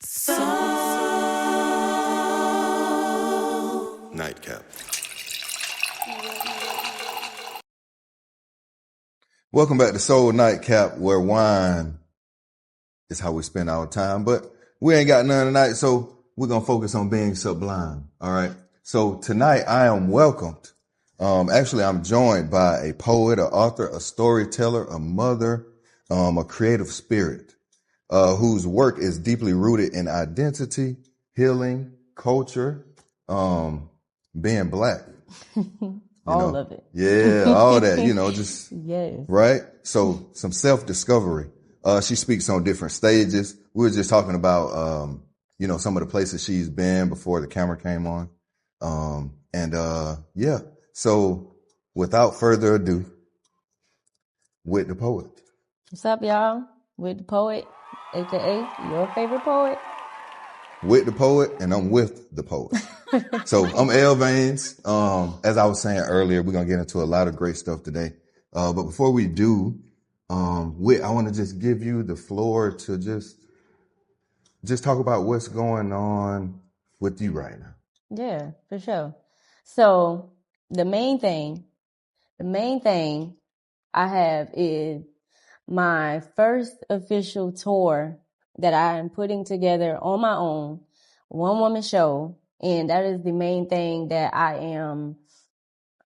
SOULnightcap. Welcome back to Soul Nightcap, where wine is how we spend our time. But we ain't got none tonight, so we're going to focus on being sublime. All right. So tonight I am welcomed. Actually, I'm joined by a poet, an author, a storyteller, a mother, a creative spirit, whose work is deeply rooted in identity, healing, culture, being black. All of it. Yeah, all that, just Yes. right. So some self-discovery. She speaks on different stages. We were just talking about, some of the places she's been before the camera came on. Yeah. So without further ado, Whit the Poet. What's up, y'all? Whit the Poet, aka your favorite poet. Whit the Poet, and I'm with the poet. So I'm L Veins. As I was saying earlier, we're gonna get into a lot of great stuff today. But before we do, Whit, I want to just give you the floor to just talk about what's going on with you right now. Yeah, for sure. So the main thing I have is my first official tour that I am putting together on my own, one-woman show, and that is the main thing that I am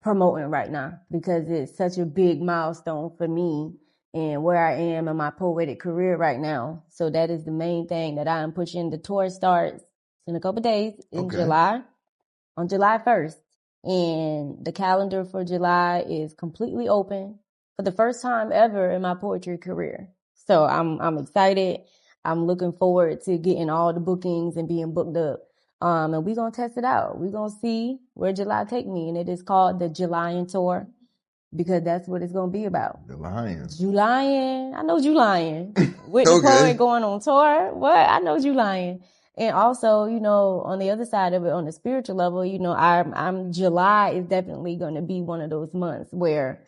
promoting right now because it's such a big milestone for me and where I am in my poetic career right now. So that is the main thing that I am pushing. The tour starts in a couple of days in July, on July 1st. And the calendar for July is completely open for the first time ever in my poetry career. So I'm excited. I'm looking forward to getting all the bookings and being booked up. And we're going to test it out. We're going to see where July take me. And it is called the Julian Tour because that's what it's going to be about. The Lion. Julian. I know Julian. With the poet going on tour. What? I know Julian. And also, on the other side of it, on the spiritual level, I'm July is definitely going to be one of those months where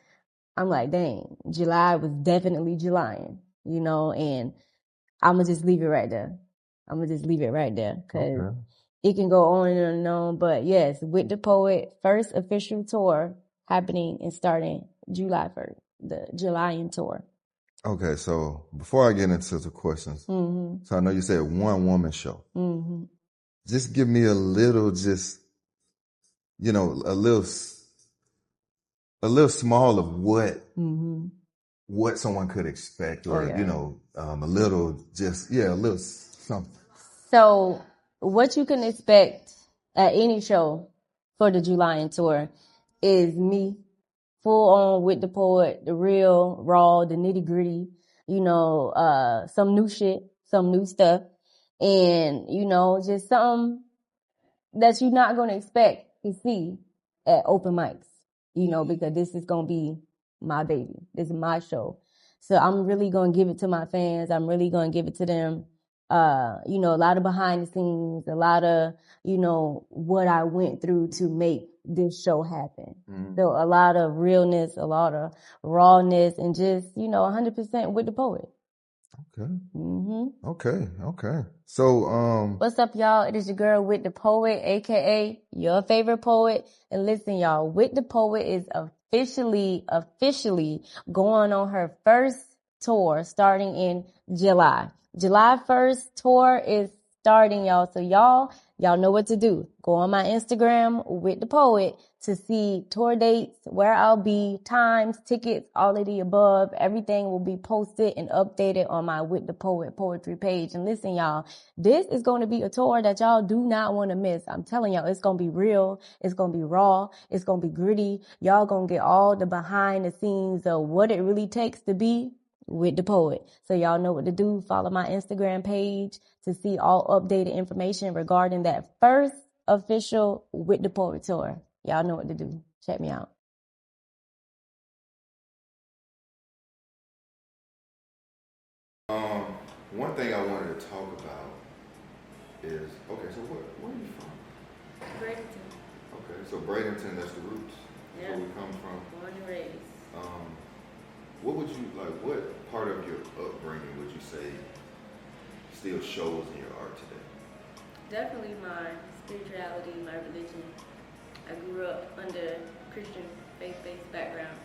I'm like, dang, July was definitely Julian, and I'm going to just leave it right there. Because it can go on and on. But yes, Whit the Poet, first official tour happening and starting July 1st, the Julian tour. Okay, so before I get into the questions, so I know you said one woman show. Mm-hmm. Just give me a little, a little small of what someone could expect, or a little something. So what you can expect at any show for the Julian tour is me full on with the poet, the real, raw, the nitty gritty, some new shit, some new stuff. And, just something that you're not going to expect to see at open mics, because this is going to be my baby. This is my show. So I'm really going to give it to my fans. I'm really going to give it to them. A lot of behind the scenes, a lot of, what I went through to make this show happen. So a lot of realness, a lot of rawness, and just, 100% with the poet. Okay. Okay. So, what's up, y'all? It is your girl, Whit the Poet, aka your favorite poet. And listen, y'all, Whit the Poet is officially going on her first tour starting in July. July 1st tour is starting, y'all. So y'all know what to do. Go on my Instagram, Whit the Poet, to see tour dates, where I'll be, times, tickets, all of the above. Everything will be posted and updated on my Whit the Poet poetry page. And listen, y'all, this is going to be a tour that y'all do not want to miss. I'm telling y'all, it's going to be real. It's going to be raw. It's going to be gritty. Y'all going to get all the behind the scenes of what it really takes to be Whit the Poet. So y'all know what to do. Follow my Instagram page to see all updated information regarding that first official Whit the Poet tour. Y'all know what to do. Check me out. One thing I wanted to talk about is, okay, so where are you from? Bradenton. Okay, so Bradenton, that's the roots. Yeah. Where we come from. Born and raised. What part of your upbringing would you say still shows in your art today? Definitely my spirituality, my religion. I grew up under Christian faith-based background.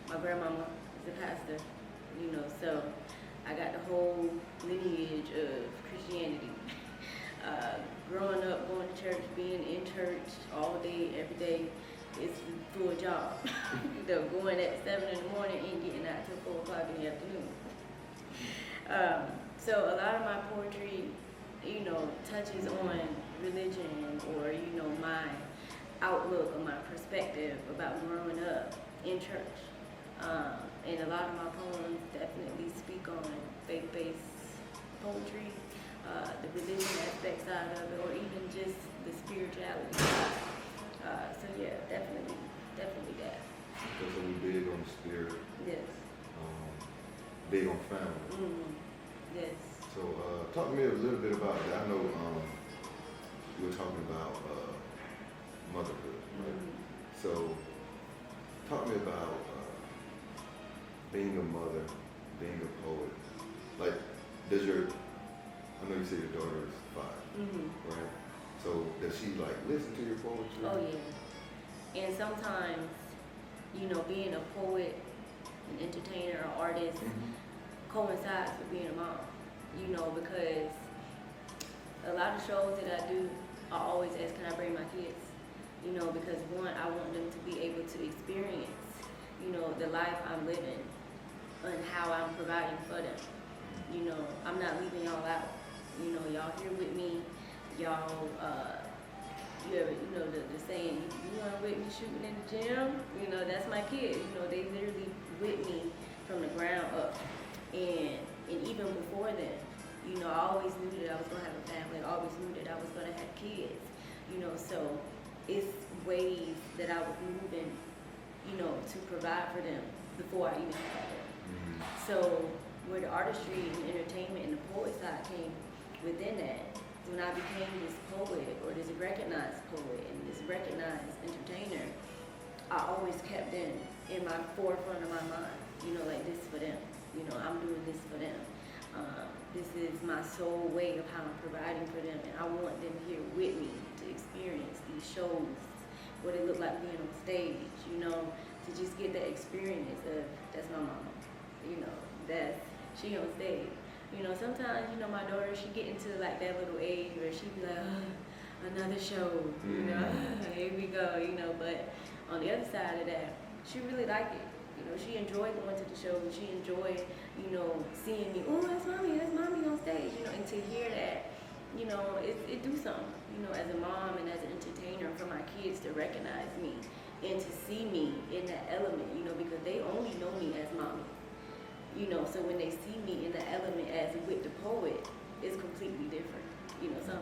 My grandmama is a pastor, so I got the whole lineage of Christianity. Growing up, going to church, being in church all day, every day, it's a full job. Going at 7 in the morning and getting out till 4 o'clock in the afternoon. So a lot of my poetry, touches on religion or, my outlook or my perspective about growing up in church. And a lot of my poems definitely speak on faith-based poetry, the religion aspect side of it, or even just the spirituality side. So yeah, definitely that. Because we big on the spirit. Yes. Big on family. Yes. So talk to me a little bit about that. I know you were talking about motherhood, right? So talk to me about being a mother, being a poet. Like, I know you say your daughter is 5, right? So does she listen to your poetry? Oh yeah. And sometimes, being a poet, an entertainer, an artist, coincides with being a mom. Because a lot of shows that I do, I always ask, can I bring my kids? Because one, I want them to be able to experience, the life I'm living and how I'm providing for them. I'm not leaving y'all out. Y'all here with me. Y'all, you ever, the saying, you weren't with me shooting in the gym? That's my kid. They literally with me from the ground up. And even before then, I always knew that I was going to have a family. I always knew that I was going to have kids. So it's ways that I was moving, to provide for them before I even had them. So where the artistry and entertainment and the poet side came within that, when I became this poet or this recognized poet and this recognized entertainer, I always kept in my forefront of my mind, this for them. I'm doing this for them. This is my sole way of how I'm providing for them, and I want them here with me to experience these shows, what it looked like being on stage, to just get that experience of, that's my mama, that's, she on stage. Sometimes, my daughter, she get into that little age where she be like, another show, here we go, but on the other side of that, she really liked it. She enjoyed going to the show. She enjoyed, seeing me, oh, that's mommy on stage, and to hear that, it do something, as a mom and as an entertainer for my kids to recognize me and to see me in that element, because they only know me as mommy. So when they see me in the element as Whit the Poet, it's completely different.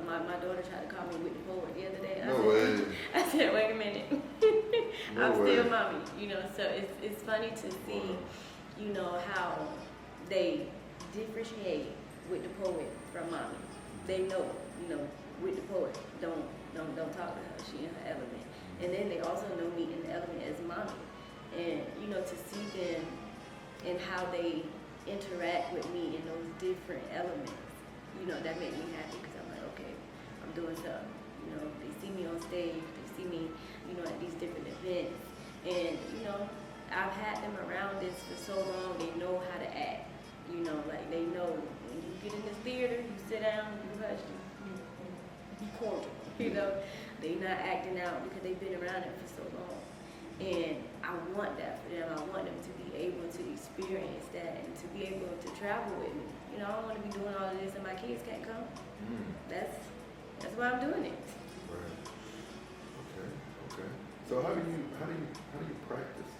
My daughter tried to call me Whit the Poet the other day. I said, wait a minute. I'm still mommy, so it's funny to see, how they differentiate Whit the Poet from mommy. They know, Whit the Poet, don't talk to her, she in her element. And then they also know me in the element as mommy. And, to see them and how they interact with me in those different elements, that made me happy because I'm like, okay, I'm doing something. They see me on stage, they see me, at these different events. And, I've had them around this for so long, they know how to act. They know when you get in this theater, you sit down, you hush, you be cordial, They not acting out because they've been around it for so long. And I want that for them. I want them to be able to experience that and to be able to travel with me. I don't want to be doing all of this and my kids can't come. That's why I'm doing it. Right. Okay. So how do you practice?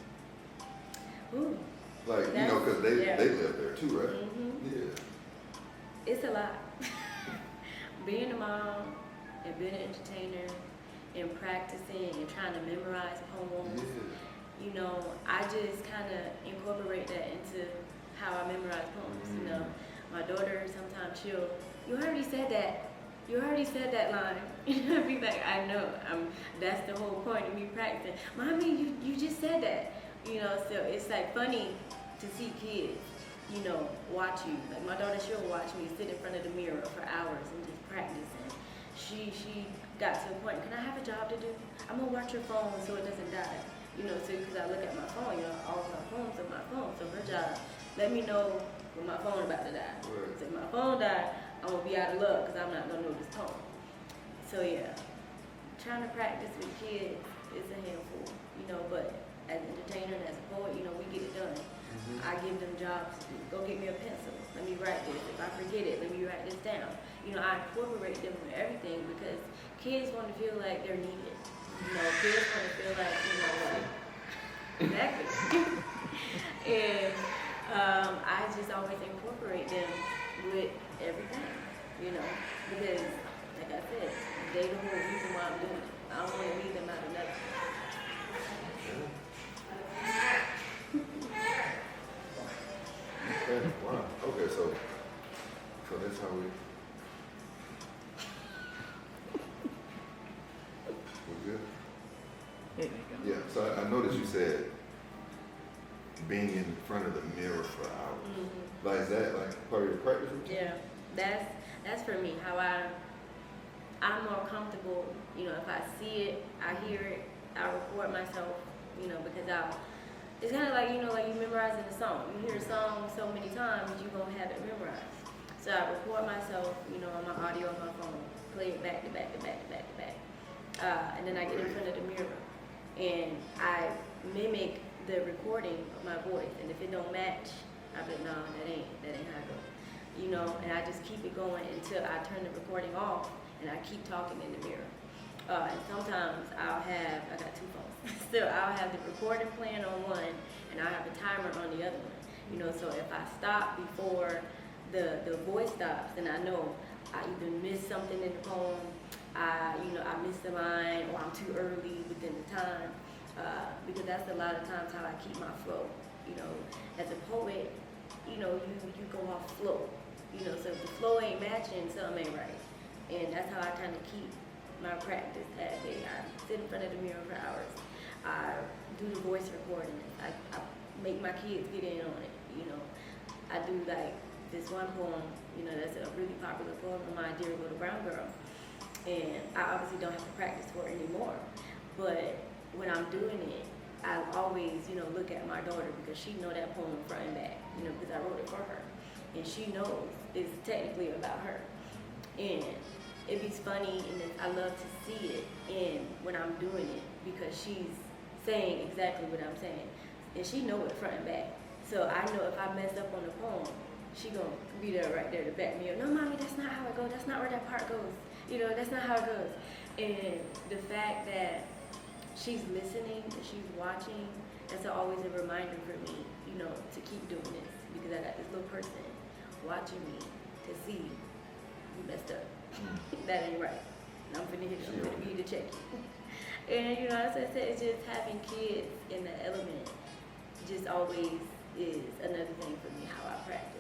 Ooh. Because they live there too, right? Yeah. It's a lot. Being a mom and being an entertainer and practicing and trying to memorize poems, I just kind of incorporate that into how I memorize poems. My daughter sometimes you already said that line. I'd be like, I know, that's the whole point of me practicing. Mommy, you just said that. So it's funny to see kids, you know, watch you. Like my daughter, she'll watch me sit in front of the mirror for hours and just practice. And she got to a point, can I have a job to do? I'm gonna watch your phone so it doesn't die. You know, so because I look at my phone, you know, all of my phones on my phone. So her job, let me know when my phone about to die. Right. So if my phone died, I'm gonna be out of luck because I'm not gonna know this poem. So yeah, trying to practice with kids is a handful, you know, but as an entertainer and as a poet, you know, we get it done. I give them jobs to do. Go get me a pencil. Let me write this. If I forget it, let me write this down. You know, I incorporate them in everything because kids want to feel like they're needed. You know, kids want to feel like, you know, like, exactly. And I just always incorporate them with everything, you know, because, like I said, they the whole reason why I'm doing it. I don't want to leave them out of nothing. Wow. Okay, so that's how we good? There you go. Yeah, so I noticed you said being in front of the mirror for hours. Mm-hmm. Like, is that like part of your practice routine? Yeah, that's for me, how I'm more comfortable, you know, if I see it, I hear it, I record myself, you know, because it's kind of like, you know, like you memorizing a song. You hear a song so many times, you're going to have it memorized. So I record myself, you know, on my audio on my phone, play it back to back to back to back to back. And then I get in front of the mirror and I mimic the recording of my voice. And if it don't match, I be like, no, that ain't how it goes. You know, and I just keep it going until I turn the recording off and I keep talking in the mirror. And sometimes I got two phones. So I'll have the recording playing on one and I'll have a timer on the other one. You know, so if I stop before the voice stops, then I know I either missed something in the poem, I missed the line, or I'm too early within the time. Because that's a lot of times how I keep my flow. You know, as a poet, you know, you go off flow. You know, so if the flow ain't matching, something ain't right. And that's how I kind of keep my practice that day. I sit in front of the mirror for hours. I do the voice recording. I make my kids get in on it. You know, I do like this one poem, you know, that's a really popular poem of mine, Dear Little Brown Girl. And I obviously don't have to practice for it anymore. But when I'm doing it, I always, you know, look at my daughter because she know that poem front and back, you know, because I wrote it for her. And she knows it's technically about her. And it be funny, and I love to see it in when I'm doing it because she's saying exactly what I'm saying. And she know it front and back. So I know if I mess up on the poem, she gonna be there right there to back me up. No, mommy, that's not how it goes. That's not where that part goes. You know, that's not how it goes. And the fact that she's listening and she's watching, that's always a reminder for me, you know, to keep doing this because I got this little person watching me to see you messed up. That ain't right. And I'm finna hit you. I'm finna be to check you. And you know, as I said, it's just having kids in the element just always is another thing for me how I practice.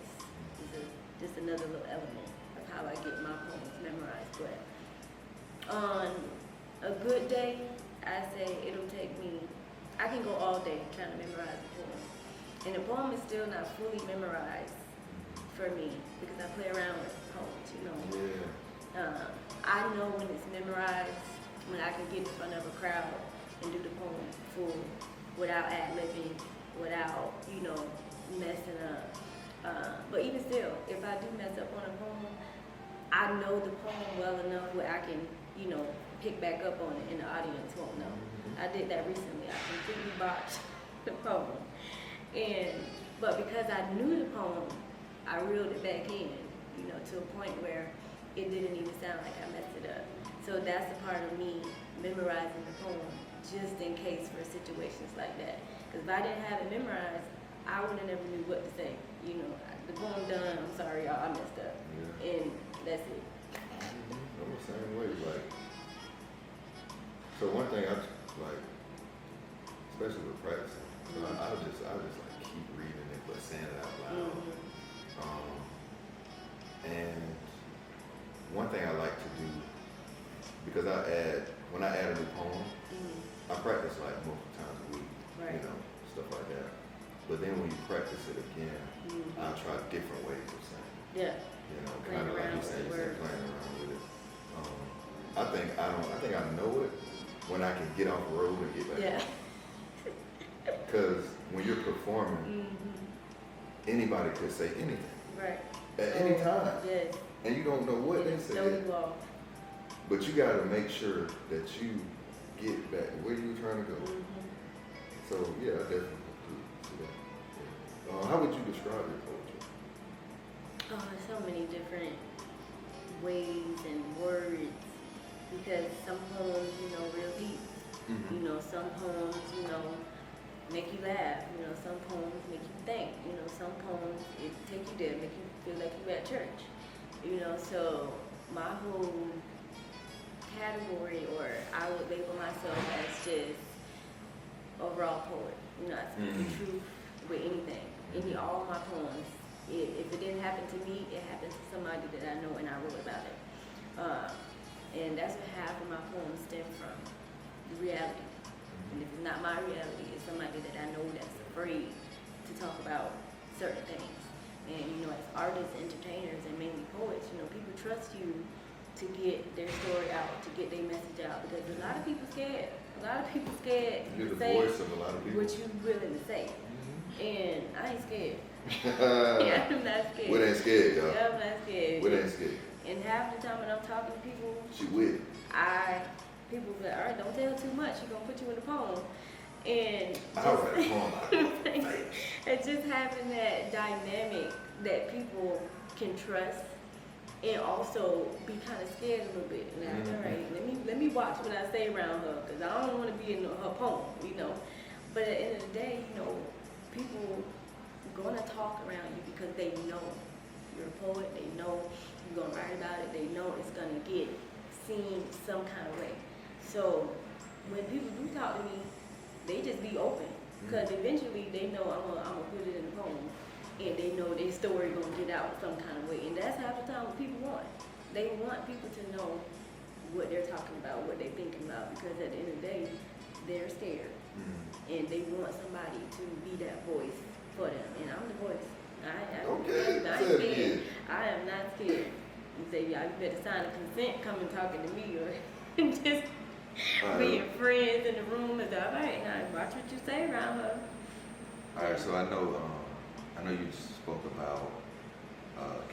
It's just another little element of how I get my poems memorized. But on a good day, I say it'll take me, I can go all day trying to memorize a poem. And the poem is still not fully memorized for me because I play around with poems, you know. Yeah. I know when it's memorized, when I can get in front of a crowd and do the poem full without ad-libbing, without, you know, messing up. But even still, if I do mess up on a poem, I know the poem well enough where I can, you know, pick back up on it and the audience won't know. I did that recently. I completely botched the poem. But because I knew the poem, I reeled it back in, you know, to a point where it didn't even sound like I messed it up. So that's a part of me memorizing the poem just in case for situations like that. Because if I didn't have it memorized, I would have never knew what to say. You know, the poem done, I'm sorry y'all, I messed up. Yeah. And that's it. I'm the same way, like, so one thing I like, especially with practicing, I'll just like keep reading it but saying it out loud. And one thing I like to do, because when I add a new poem, I practice like multiple times a week, right. You know, stuff like that. but then when you practice it again, I'll try different ways of saying it. Yeah. You know, kind of like you said, playing around with it. I think I know it when I can get off the road and get back. Yeah. Because when you're performing, anybody could say anything. Right. At any time. Yes. And you don't know what they said. No, you are. But you got to make sure that you get back where you trying to go. So yeah, I definitely do that. Yeah. How would you describe your poetry? Oh, so many different ways and words. Because some poems, real deep. You know, some poems, make you laugh. You know, some poems make you think. You know, some poems it take you there, make you feel like you're at church. You know, so my whole category, or I would label myself as just overall poet. You know, I speak the truth with anything. All my poems. If it didn't happen to me, it happened to somebody that I know and I wrote about it. And that's what half of my poems stem from, the reality. And if it's not my reality, it's somebody that I know that's afraid to talk about certain things. And, as artists, entertainers, and mainly poets, people trust you to get their story out, to get their message out, because a lot of people scared. A lot of people scared You're to the say voice of a lot of people. what you willing to say. And I ain't scared. I'm not scared. Whit ain't scared, y'all. Yeah, I'm not scared. Whit ain't scared. And half the time when I'm talking to people, She with. People be like, all right, don't tell too much. She's going to put you in the poem. And I'll write a poem out of it. it's just having that dynamic that people can trust and also be kind of scared a little bit. Like, all right, let me watch what I say around her, because I don't want to be in her poem, But at the end of the day, people going to talk around you because they know you're a poet. They know you're going to write about it. They know it's going to get seen some kind of way. So when people do talk to me, they just be open, because eventually they know I'm gonna put it in the poem, and they know their story gonna get out some kind of way. And that's half the time what people want. They want people to know what they're talking about, what they're thinking about, because at the end of the day, they're scared, and they want somebody to be that voice for them. And I'm the voice. I'm not scared. I am not scared. You say, y'all, you better sign a consent, come and talking to me, or just being friends in the room is all right. Now watch what you say around her. All right, so I know you spoke about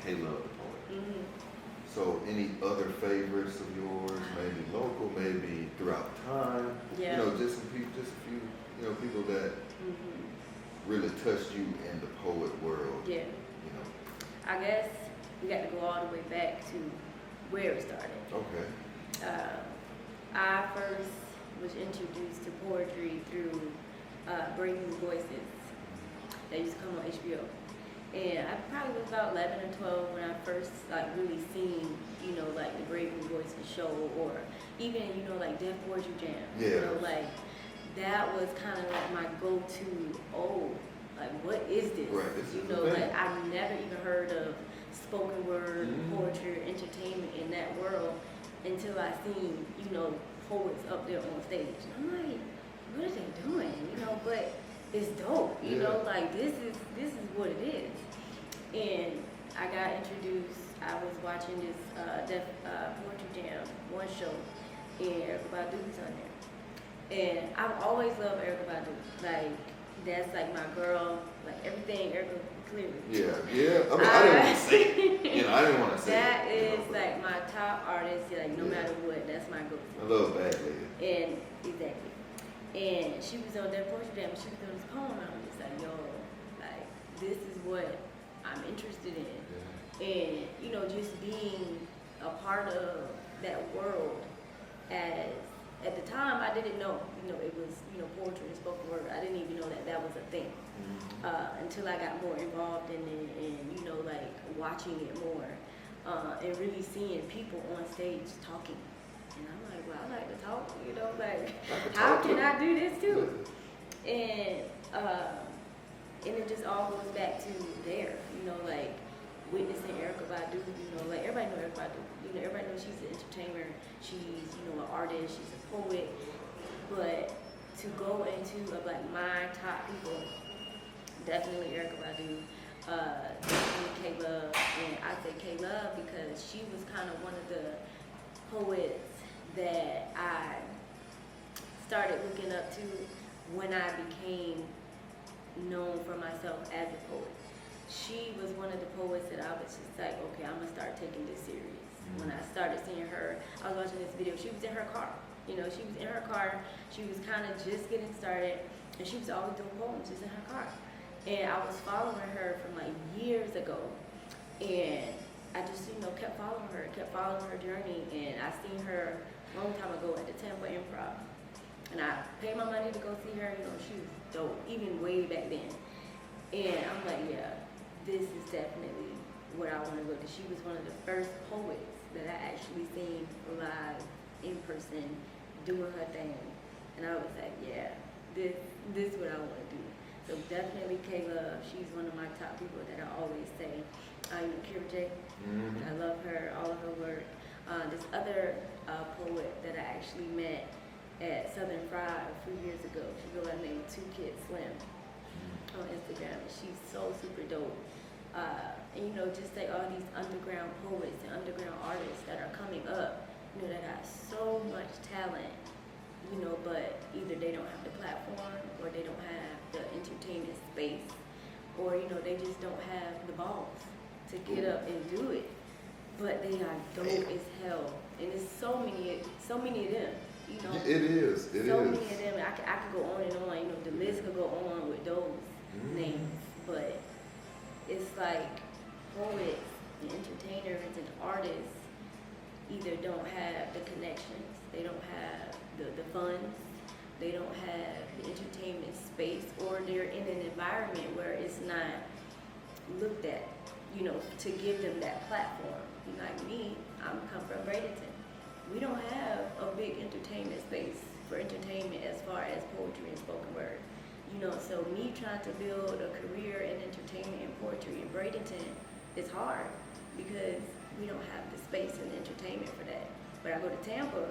Caleb the Poet. So any other favorites of yours, maybe local, maybe throughout time? Yeah. Just a few, people that really touched you in the poet world. Yeah. I guess we got to go all the way back to where it started. Okay. I first was introduced to poetry through Breaking Voices that used to come on HBO. And I probably was about 11 or 12 when I first really seen, like the Breaking Voices show, or even, like Deaf Poetry Jam. Yeah. That was kind of like my go-to, what is this? Right, this is I've never even heard of spoken word, poetry, entertainment in that world until I seen, poets up there on stage. And I'm like, what are they doing? But it's dope. This is what it is. And I got introduced. I was watching this Deaf Poetry Jam one show, and Erykah Badu was on there. And I've always loved Erykah Badu. That's my girl. Everything Erykah clearly. Yeah. I didn't want to say it. I didn't want to say that it. That is my top artist. No matter what, that's my go-to. I love Bad Lady. And exactly. And she was on that poetry jam, and she was doing this poem, and I was just like, yo, this is what I'm interested in. Yeah. And, just being a part of that world at the time, I didn't know, it was, poetry and spoken word. I didn't even know that was a thing until I got more involved in it and, watching it more and really seeing people on stage talking. And I'm like, well, I like to talk, how can I do this too? And it just all goes back to there, witnessing Erykah Badu, everybody know Erykah Badu. Everybody knows she's an entertainer, she's, an artist, she's a poet. But to go into my top people Definitely Erykah Badu. Definitely K-Love. And I say K-Love because she was kind of one of the poets that I started looking up to when I became known for myself as a poet. She was one of the poets that I was just like, okay, I'm gonna start taking this serious. When I started seeing her, I was watching this video, she was in her car. You know, she was in her car, she was kind of just getting started, and she was always doing poems just in her car. And I was following her from like years ago, and I just, you know, kept following her journey, and I seen her a long time ago at the Tampa Improv. And I paid my money to go see her, you know, she was dope, even way back then. And I'm like, yeah, this is definitely what I want to go to. She was one of the first poets that I actually seen live, in person, doing her thing. And I was like, yeah, this is what I want to do. So definitely K-Love, she's one of my top people that I always say. Kira J, I love her, all of her work. This other poet that I actually met at Southern Fried a few years ago, she goes by the name of 2 Kid Slim on Instagram, and she's so super dope. And you know, just like all these underground poets and underground artists that are coming up, you know, that got so much talent, you know, but either they don't have the platform or they don't have the entertainment space, or you know, they just don't have the balls to get up and do it. But they are dope as hell, and there's so many of them. You know, it is. So many of them. I could go on and on. You know, the list could go on with those names, but it's like poets and entertainers and artists either don't have the connections, they don't have the funds, they don't have the entertainment space, or they're in an environment where it's not looked at, you know, to give them that platform. Like me, I'm come from Bradenton. We don't have a big entertainment space for entertainment as far as poetry and spoken word. You know, so me trying to build a career in entertainment and poetry in Bradenton is hard because we don't have the space and entertainment for that. But I go to Tampa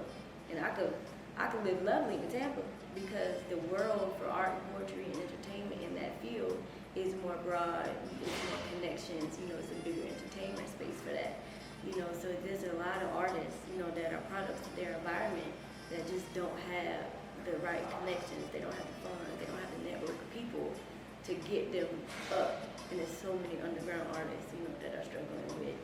and I could live lovely in Tampa because the world for art and poetry and entertainment in that field is more broad, it's more connections, you know, it's a bigger entertainment space for that. You know, so there's a lot of artists, you know, that are products of their environment that just don't have the right connections, they don't have the funds, they don't have the network of people to get them up. And there's so many underground artists, you know, that are struggling with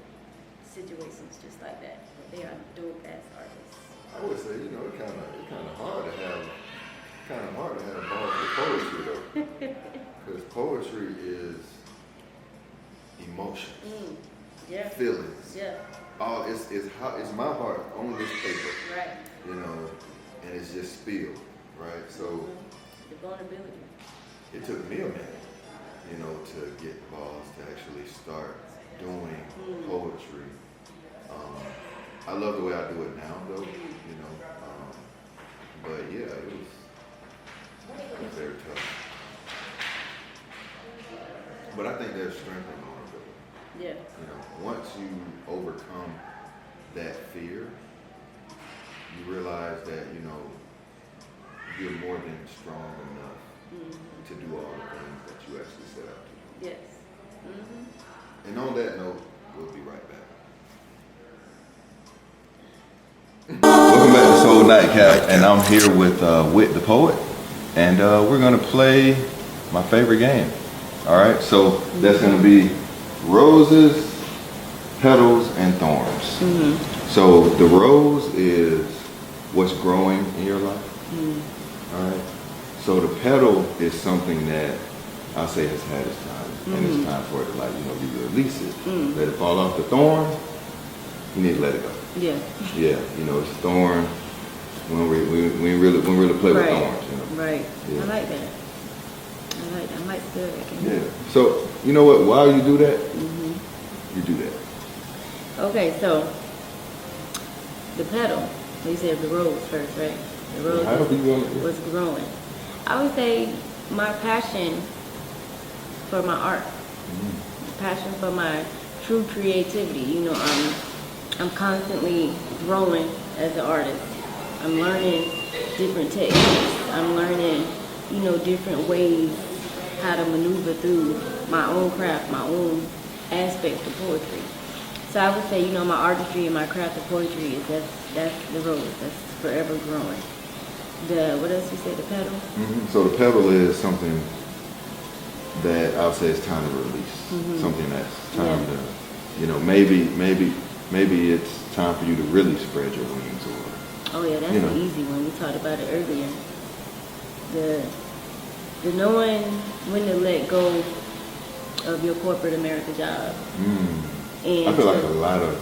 situations just like that. But they are dope ass artists. I would say, you know, it's kind of hard to have balls with poetry though, because poetry is emotions, feelings. Yeah. Oh, it's my heart on this paper. Right. You know, and it's just spilled, right? So the vulnerability. It took me a minute, you know, to get the balls to actually start doing poetry. I love the way I do it now, though, you know. But yeah, it was very tough. But I think there's strength in vulnerability. Yeah. You know, once you overcome that fear, you realize that, you know, you're more than strong enough to do all the things that you actually set out to do. Yes. And on that note, we'll be right back. Welcome back to Soul Nightcap, and I'm here with Whit the Poet, and we're gonna play my favorite game. All right, so that's gonna be roses, petals, and thorns. So the rose is what's growing in your life. All right. So the petal is something that I'll say has had its time, and it's time for it to, like, you know, you release it, let it fall off. The thorn, you need to let it go. Yeah. Yeah, you know, it's a thorn. We really play with thorns, you know. Right. Yeah. I like that. I might still Yeah. So you know what? While you do that, you do that. Okay, so the petal. You said the rose first, right? The rose was growing. I would say my passion for my art, passion for my true creativity. You know, I'm constantly growing as an artist. I'm learning different techniques. I'm learning, you know, different ways how to maneuver through my own craft, my own aspects of poetry. So I would say, my artistry and my craft of poetry that's the rose that's forever growing. What else you say? The petal. Mm-hmm. So the petal is something that I would say it's time to release. Something that's time to, maybe it's time for you to really spread your wings, or. Oh yeah, that's an easy one. We talked about it earlier. The knowing when to let go of your corporate America job. And I feel like a lot of,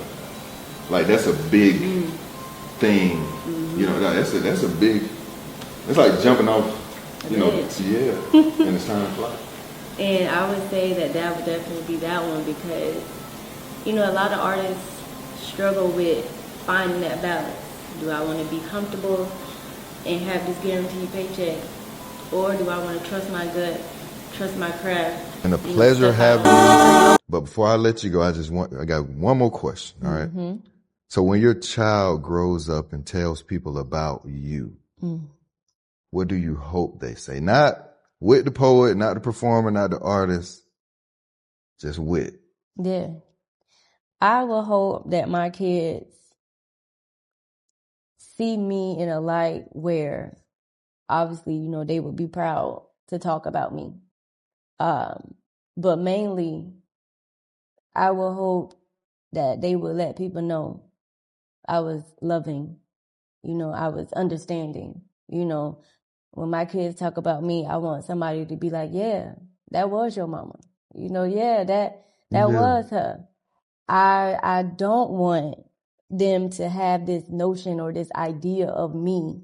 that's a big thing. That's a big. It's like jumping off, and it's time to fly. And I would say that would definitely be that one because, a lot of artists struggle with finding that balance. Do I want to be comfortable and have this guaranteed paycheck? Or do I want to trust my gut, trust my craft? And a pleasure having you. But before I let you go, I got one more question, all right? So when your child grows up and tells people about you, what do you hope they say? Not Whit the poet, not the performer, not the artist, just Whit. Yeah. I will hope that my kids see me in a light where obviously, they would be proud to talk about me. But mainly, I will hope that they would let people know I was loving, I was understanding. When my kids talk about me, I want somebody to be like, yeah, that was your mama. That was her. I don't want them to have this notion or this idea of me.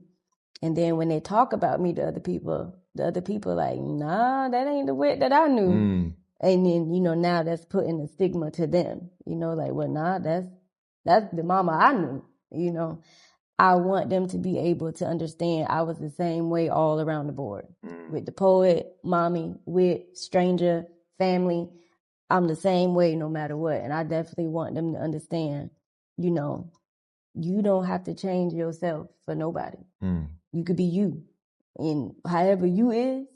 And then when they talk about me to other people like, nah, that ain't the Whit that I knew. And then, now that's putting a stigma to them, like, well, nah, that's the mama I knew, I want them to be able to understand I was the same way all around the board. With the poet, mommy, Whit, stranger, family, I'm the same way no matter what. And I definitely want them to understand, you don't have to change yourself for nobody. You could be you. And however you is,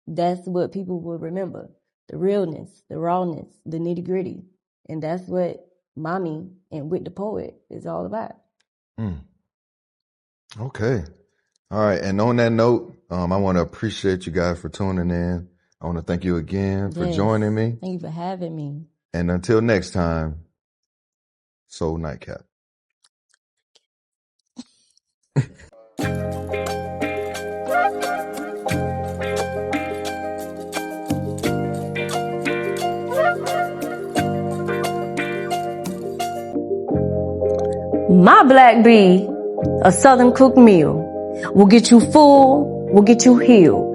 that's what people will remember. The realness, the rawness, the nitty gritty. And that's what mommy and Whit the Poet is all about. Okay. All right. And on that note, I want to appreciate you guys for tuning in. I want to thank you again for joining me. Thank you for having me. And until next time, Soul Nightcap. My black bee, a southern cooked meal, will get you full, will get you healed.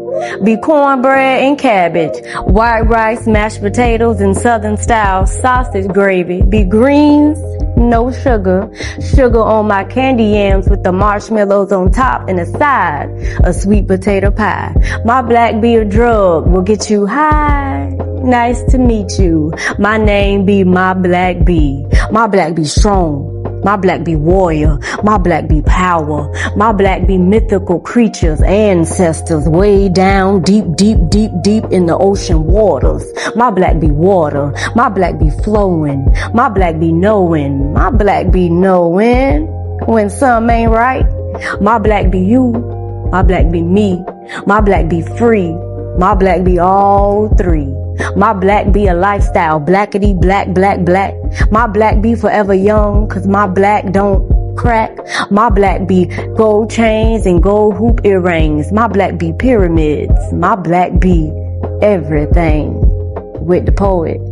Be cornbread and cabbage, white rice, mashed potatoes, and southern style sausage gravy. Be greens, no sugar, sugar on my candy yams with the marshmallows on top and a side, a sweet potato pie. My black bee a drug will get you high. Nice to meet you. My name be my black bee. My black bee strong. My black bee warrior, my black bee power, my black bee mythical creatures, ancestors way down deep, deep, deep, deep in the ocean waters. My black bee water, my black bee flowing, my black bee knowing, my black bee knowing when some ain't right. My black bee you, my black bee me, my black bee free, my black bee all three. My black be a lifestyle, blackity black, black, black. My black be forever young, cause my black don't crack. My black be gold chains and gold hoop earrings. My black be pyramids. My black be everything. Whit the Poet.